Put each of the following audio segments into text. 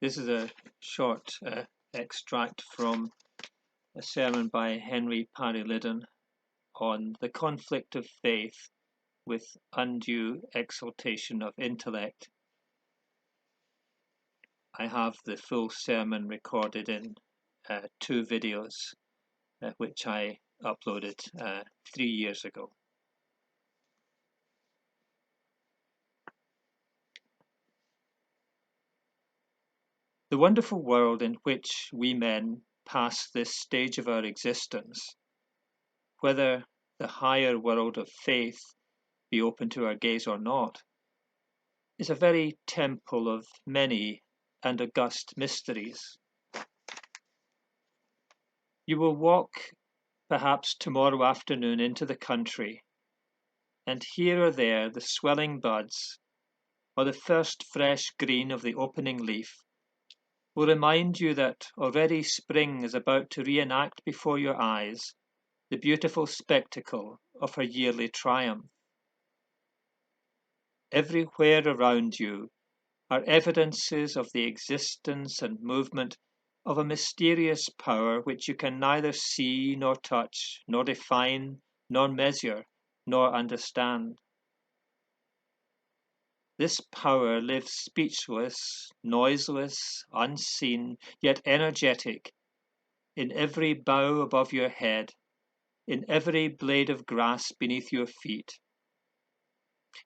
This is a short extract from a sermon by Henry Parry Liddon on the conflict of faith with undue exaltation of intellect. I have the full sermon recorded in 2 videos, which I uploaded 3 years ago. The wonderful world in which we men pass this stage of our existence, whether the higher world of faith be open to our gaze or not, is a very temple of many and august mysteries. You will walk perhaps tomorrow afternoon into the country, and here or there the swelling buds or the first fresh green of the opening leaf will remind you that already spring is about to reenact before your eyes the beautiful spectacle of her yearly triumph. Everywhere around you are evidences of the existence and movement of a mysterious power which you can neither see nor touch, nor define, nor measure, nor understand. This power lives speechless, noiseless, unseen, yet energetic, in every bough above your head, in every blade of grass beneath your feet.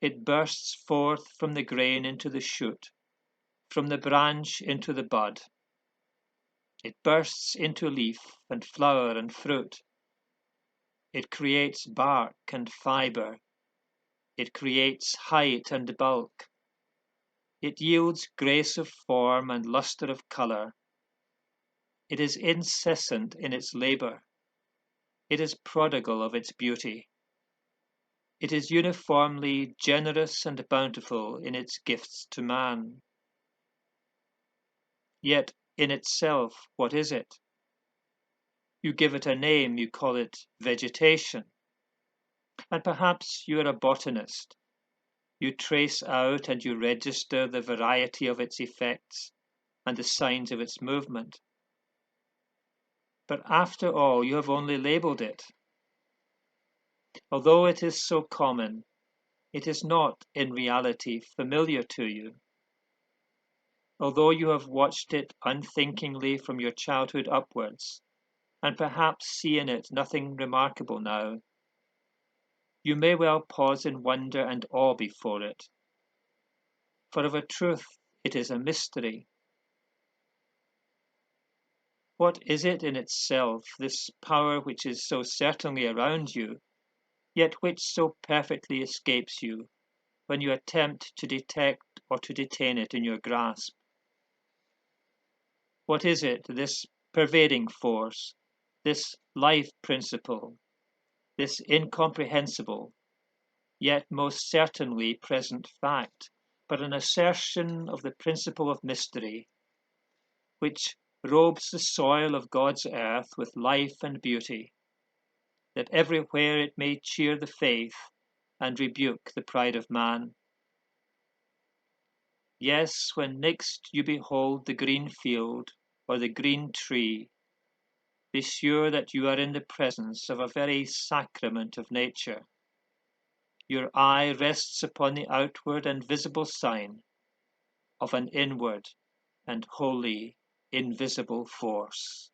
It bursts forth from the grain into the shoot, from the branch into the bud. It bursts into leaf and flower and fruit. It creates bark and fibre. It creates height and bulk. It yields grace of form and lustre of colour. It is incessant in its labour. It is prodigal of its beauty. It is uniformly generous and bountiful in its gifts to man. Yet in itself, what is it? You give it a name, you call it vegetation. And perhaps you are a botanist. You trace out and you register the variety of its effects and the signs of its movement. But after all, you have only labelled it. Although it is so common, it is not in reality familiar to you. Although you have watched it unthinkingly from your childhood upwards, and perhaps see in it nothing remarkable now, you may well pause in wonder and awe before it. For of a truth, it is a mystery. What is it in itself, this power which is so certainly around you, yet which so perfectly escapes you when you attempt to detect or to detain it in your grasp? What is it, this pervading force, this life principle, this incomprehensible, yet most certainly present fact, but an assertion of the principle of mystery, which robes the soil of God's earth with life and beauty, that everywhere it may cheer the faith and rebuke the pride of man? Yes, when next you behold the green field or the green tree, be sure that you are in the presence of a very sacrament of nature. Your eye rests upon the outward and visible sign of an inward and wholly invisible force.